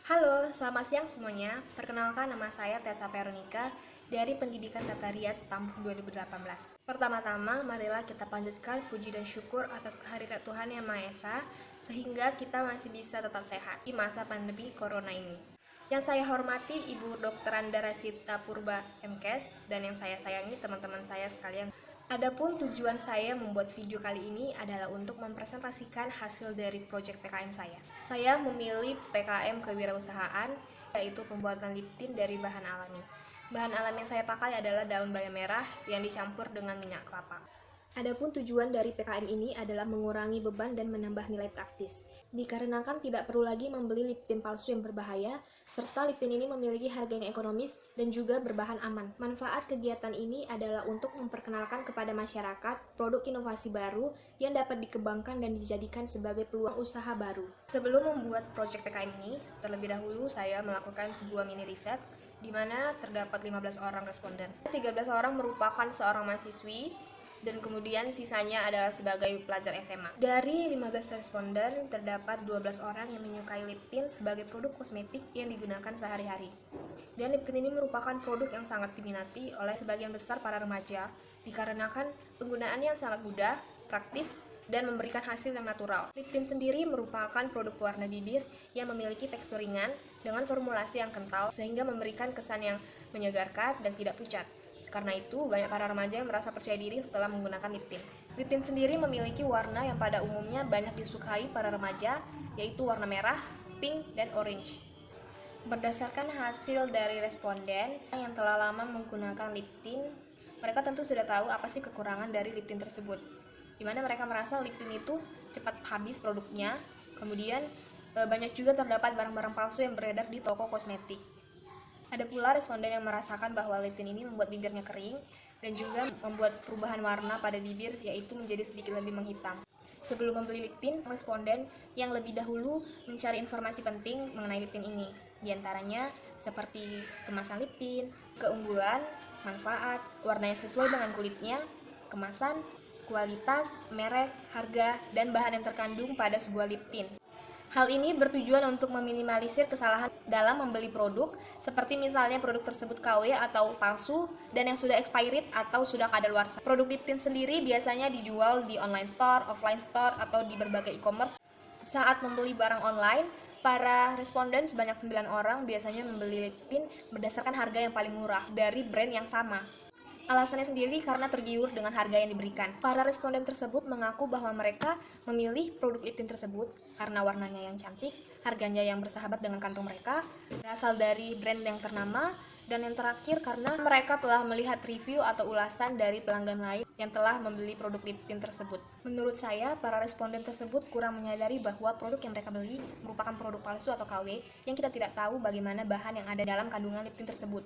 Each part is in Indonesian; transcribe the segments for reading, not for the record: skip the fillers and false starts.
Halo, selamat siang semuanya. Perkenalkan, nama saya Tessa Veronica dari Pendidikan Tata Rias Tambun 2018. Pertama-tama, marilah kita panjatkan puji dan syukur atas kehadirat Tuhan Yang Maha Esa, sehingga kita masih bisa tetap sehat di masa pandemi Corona ini. Yang saya hormati Ibu Dr. Andara Sita Purba MKes, dan yang saya sayangi teman-teman saya sekalian. Adapun tujuan saya membuat video kali ini adalah untuk mempresentasikan hasil dari proyek PKM saya. Saya memilih PKM kewirausahaan, yaitu pembuatan lip tint dari bahan alami. Bahan alami yang saya pakai adalah daun bayam merah yang dicampur dengan minyak kelapa. Adapun tujuan dari PKM ini adalah mengurangi beban dan menambah nilai praktis. Dikarenakan tidak perlu lagi membeli lip tint palsu yang berbahaya, serta lip tint ini memiliki harga yang ekonomis dan juga berbahan aman. Manfaat kegiatan ini adalah untuk memperkenalkan kepada masyarakat produk inovasi baru yang dapat dikembangkan dan dijadikan sebagai peluang usaha baru. Sebelum membuat proyek PKM ini, terlebih dahulu saya melakukan sebuah mini riset di mana terdapat 15 orang responden. 13 orang merupakan seorang mahasiswi, dan kemudian sisanya adalah sebagai pelajar SMA. Dari 15 responden, terdapat 12 orang yang menyukai lip tint sebagai produk kosmetik yang digunakan sehari-hari. Dan lip tint ini merupakan produk yang sangat diminati oleh sebagian besar para remaja, dikarenakan penggunaannya yang sangat mudah, praktis, dan memberikan hasil yang natural. Lip tint sendiri merupakan produk pewarna bibir yang memiliki tekstur ringan dengan formulasi yang kental sehingga memberikan kesan yang menyegarkan dan tidak pucat. Karena itu, banyak para remaja yang merasa percaya diri setelah menggunakan lip tint. Lip tint sendiri memiliki warna yang pada umumnya banyak disukai para remaja, yaitu warna merah, pink, dan orange. Berdasarkan hasil dari responden yang telah lama menggunakan lip tint, mereka tentu sudah tahu apa sih kekurangan dari lip tint tersebut. Di mana mereka merasa lip tint itu cepat habis produknya, kemudian banyak juga terdapat barang-barang palsu yang beredar di toko kosmetik. Ada pula responden yang merasakan bahwa lip tint ini membuat bibirnya kering dan juga membuat perubahan warna pada bibir, yaitu menjadi sedikit lebih menghitam. Sebelum membeli lip tint, responden yang lebih dahulu mencari informasi penting mengenai lip tint ini. Di antaranya seperti kemasan lip tint, keunggulan, manfaat, warna yang sesuai dengan kulitnya, kemasan, kualitas, merek, harga, dan bahan yang terkandung pada sebuah lip tint. Hal ini bertujuan untuk meminimalisir kesalahan dalam membeli produk, seperti misalnya produk tersebut KW atau palsu dan yang sudah expired atau sudah kadaluarsa. Produk lip tint sendiri biasanya dijual di online store, offline store, atau di berbagai e-commerce. Saat membeli barang online, para responden sebanyak 9 orang biasanya membeli lip tint berdasarkan harga yang paling murah dari brand yang sama. Alasannya sendiri karena tergiur dengan harga yang diberikan. Para responden tersebut mengaku bahwa mereka memilih produk lip tint tersebut karena warnanya yang cantik, harganya yang bersahabat dengan kantong mereka, berasal dari brand yang ternama, dan yang terakhir karena mereka telah melihat review atau ulasan dari pelanggan lain yang telah membeli produk lip tint tersebut. Menurut saya, para responden tersebut kurang menyadari bahwa produk yang mereka beli merupakan produk palsu atau KW yang kita tidak tahu bagaimana bahan yang ada dalam kandungan lip tint tersebut.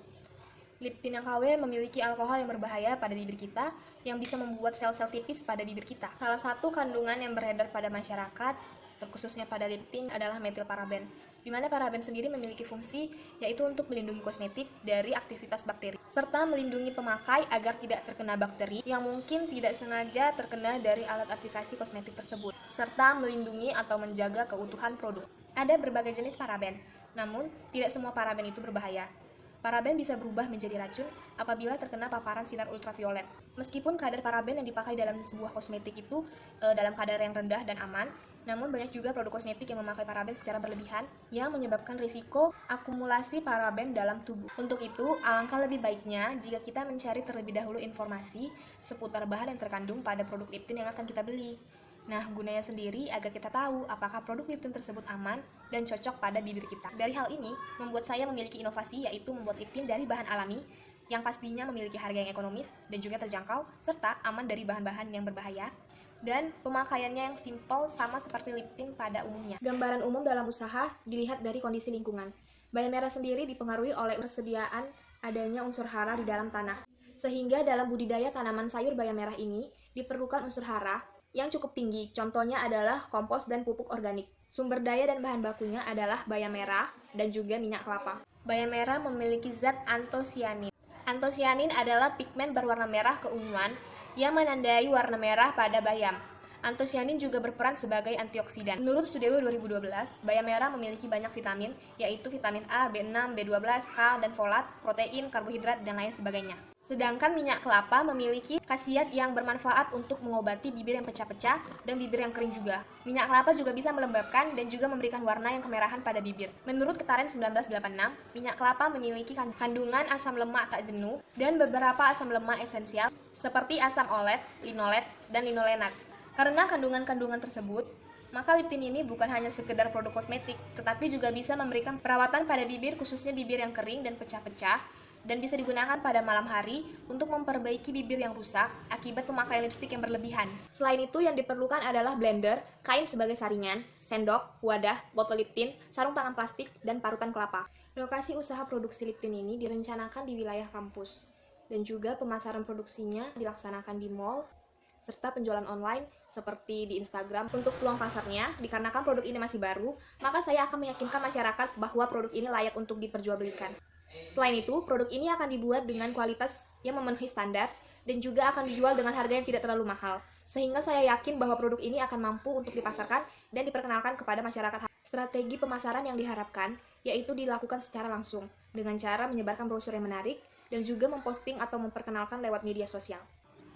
Lip tint yang KW memiliki alkohol yang berbahaya pada bibir kita yang bisa membuat sel-sel tipis pada bibir kita. Salah satu kandungan yang beredar pada masyarakat, terkhususnya pada lip tint, adalah metilparaben, di mana paraben sendiri memiliki fungsi yaitu untuk melindungi kosmetik dari aktivitas bakteri, serta melindungi pemakai agar tidak terkena bakteri yang mungkin tidak sengaja terkena dari alat aplikasi kosmetik tersebut, serta melindungi atau menjaga keutuhan produk. Ada berbagai jenis paraben, namun tidak semua paraben itu berbahaya. Paraben bisa berubah menjadi racun apabila terkena paparan sinar ultraviolet. Meskipun kadar paraben yang dipakai dalam sebuah kosmetik itu dalam kadar yang rendah dan aman, namun banyak juga produk kosmetik yang memakai paraben secara berlebihan yang menyebabkan risiko akumulasi paraben dalam tubuh. Untuk itu, alangkah lebih baiknya jika kita mencari terlebih dahulu informasi seputar bahan yang terkandung pada produk lip tint yang akan kita beli. Nah, gunanya sendiri agar kita tahu apakah produk lip tint tersebut aman dan cocok pada bibir kita. Dari hal ini, membuat saya memiliki inovasi, yaitu membuat lip tint dari bahan alami yang pastinya memiliki harga yang ekonomis dan juga terjangkau, serta aman dari bahan-bahan yang berbahaya, dan pemakaiannya yang simpel sama seperti lip tint pada umumnya. Gambaran umum dalam usaha dilihat dari kondisi lingkungan. Bayam merah sendiri dipengaruhi oleh persediaan adanya unsur hara di dalam tanah, sehingga dalam budidaya tanaman sayur bayam merah ini diperlukan unsur hara yang cukup tinggi. Contohnya adalah kompos dan pupuk organik. Sumber daya dan bahan bakunya adalah bayam merah dan juga minyak kelapa. Bayam merah memiliki zat antosianin. Antosianin adalah pigmen berwarna merah keunguan yang menandai warna merah pada bayam. Antosianin juga berperan sebagai antioksidan. Menurut studi 2012, bayam merah memiliki banyak vitamin, yaitu vitamin A, B6, B12, K, dan folat, protein, karbohidrat, dan lain sebagainya. Sedangkan minyak kelapa memiliki khasiat yang bermanfaat untuk mengobati bibir yang pecah-pecah dan bibir yang kering juga. Minyak kelapa juga bisa melembabkan dan juga memberikan warna yang kemerahan pada bibir. Menurut Ketaren 1986, minyak kelapa memiliki kandungan asam lemak tak jenuh dan beberapa asam lemak esensial seperti asam olet, linolet, dan linolenat. Karena kandungan-kandungan tersebut, maka lip tint ini bukan hanya sekedar produk kosmetik, tetapi juga bisa memberikan perawatan pada bibir, khususnya bibir yang kering dan pecah-pecah, dan bisa digunakan pada malam hari untuk memperbaiki bibir yang rusak akibat pemakaian lipstik yang berlebihan. Selain itu, yang diperlukan adalah blender, kain sebagai saringan, sendok, wadah, botol lip tint, sarung tangan plastik, dan parutan kelapa. Lokasi usaha produksi lip tint ini direncanakan di wilayah kampus, dan juga pemasaran produksinya dilaksanakan di mall, serta penjualan online seperti di Instagram. Untuk peluang pasarnya, dikarenakan produk ini masih baru, maka saya akan meyakinkan masyarakat bahwa produk ini layak untuk diperjualbelikan. Selain itu, produk ini akan dibuat dengan kualitas yang memenuhi standar dan juga akan dijual dengan harga yang tidak terlalu mahal. Sehingga saya yakin bahwa produk ini akan mampu untuk dipasarkan dan diperkenalkan kepada masyarakat. Strategi pemasaran yang diharapkan yaitu dilakukan secara langsung dengan cara menyebarkan brosur yang menarik dan juga memposting atau memperkenalkan lewat media sosial.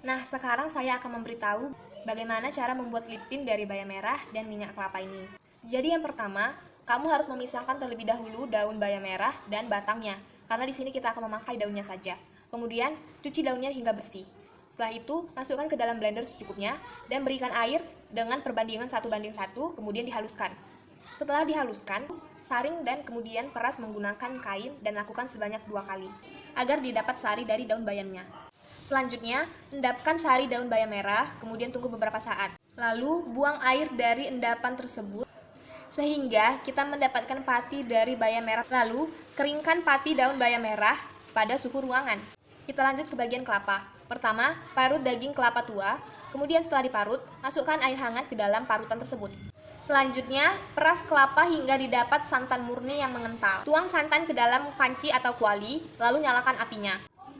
Nah, sekarang saya akan memberitahu bagaimana cara membuat lip tint dari bayam merah dan minyak kelapa ini. Jadi yang pertama, kamu harus memisahkan terlebih dahulu daun bayam merah dan batangnya, karena di sini kita akan memakai daunnya saja. Kemudian, cuci daunnya hingga bersih. Setelah itu, masukkan ke dalam blender secukupnya dan berikan air dengan perbandingan 1:1, kemudian dihaluskan. Setelah dihaluskan, saring dan kemudian peras menggunakan kain dan lakukan sebanyak 2 kali, agar didapat sari dari daun bayamnya. Selanjutnya, endapkan sari daun bayam merah, kemudian tunggu beberapa saat. Lalu, buang air dari endapan tersebut, sehingga kita mendapatkan pati dari bayam merah. Lalu, keringkan pati daun bayam merah pada suhu ruangan. Kita lanjut ke bagian kelapa. Pertama, parut daging kelapa tua, kemudian setelah diparut, masukkan air hangat ke dalam parutan tersebut. Selanjutnya, peras kelapa hingga didapat santan murni yang mengental. Tuang santan ke dalam panci atau kuali, lalu nyalakan apinya.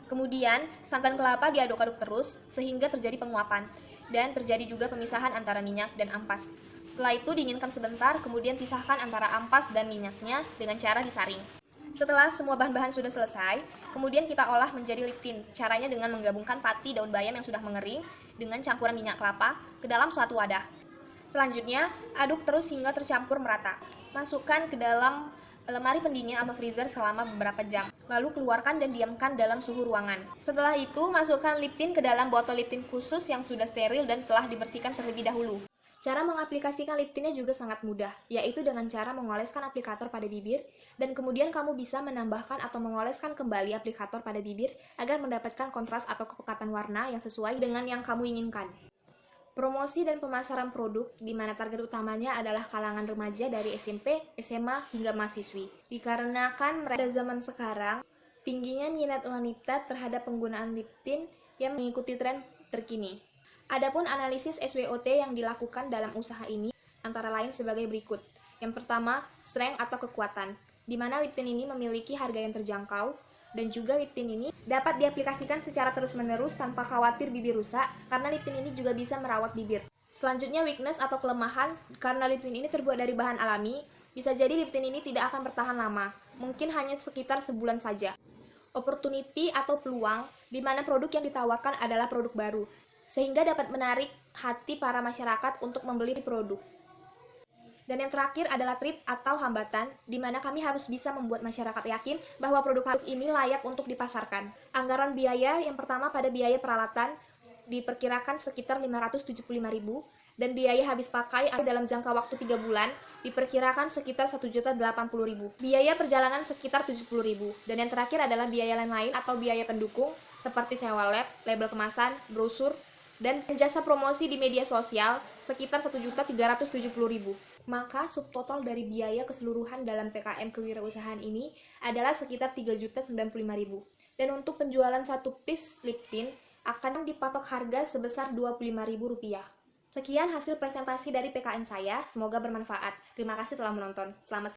Kemudian, santan kelapa diaduk-aduk terus sehingga terjadi penguapan dan terjadi juga pemisahan antara minyak dan ampas. Setelah itu dinginkan sebentar, kemudian pisahkan antara ampas dan minyaknya dengan cara disaring. Setelah semua bahan-bahan sudah selesai, kemudian kita olah menjadi lip tint. Caranya dengan menggabungkan pati daun bayam yang sudah mengering dengan campuran minyak kelapa ke dalam suatu wadah. Selanjutnya, aduk terus hingga tercampur merata. Masukkan ke dalam lemari pendingin atau freezer selama beberapa jam. Lalu keluarkan dan diamkan dalam suhu ruangan. Setelah itu, masukkan lip tint ke dalam botol lip tint khusus yang sudah steril dan telah dibersihkan terlebih dahulu. Cara mengaplikasikan lip tintnya juga sangat mudah, yaitu dengan cara mengoleskan aplikator pada bibir, dan kemudian kamu bisa menambahkan atau mengoleskan kembali aplikator pada bibir agar mendapatkan kontras atau kepekatan warna yang sesuai dengan yang kamu inginkan. Promosi dan pemasaran produk, di mana target utamanya adalah kalangan remaja dari SMP, SMA, hingga mahasiswi. Dikarenakan pada zaman sekarang, tingginya minat wanita terhadap penggunaan lip tint yang mengikuti tren terkini. Adapun analisis SWOT yang dilakukan dalam usaha ini antara lain sebagai berikut. Yang pertama, strength atau kekuatan, di mana lip tint ini memiliki harga yang terjangkau, dan juga lip tint ini dapat diaplikasikan secara terus-menerus tanpa khawatir bibir rusak, karena lip tint ini juga bisa merawat bibir. Selanjutnya, weakness atau kelemahan, karena lip tint ini terbuat dari bahan alami, bisa jadi lip tint ini tidak akan bertahan lama, mungkin hanya sekitar sebulan saja. Opportunity atau peluang, di mana produk yang ditawarkan adalah produk baru, sehingga dapat menarik hati para masyarakat untuk membeli produk. Dan yang terakhir adalah threat atau hambatan, di mana kami harus bisa membuat masyarakat yakin bahwa produk ini layak untuk dipasarkan. Anggaran biaya yang pertama pada biaya peralatan diperkirakan sekitar 575.000, dan biaya habis pakai dalam jangka waktu 3 bulan diperkirakan sekitar 1.080.000. Biaya perjalanan sekitar 70.000. Dan yang terakhir adalah biaya lain-lain atau biaya pendukung seperti sewa lab, label kemasan, brosur, dan jasa promosi di media sosial sekitar 1.370.000. Maka subtotal dari biaya keseluruhan dalam PKM kewirausahaan ini adalah sekitar 3.095.000. Dan untuk penjualan satu piece lip tint akan dipatok harga sebesar Rp25.000. Sekian hasil presentasi dari PKM saya, semoga bermanfaat. Terima kasih telah menonton. Selamat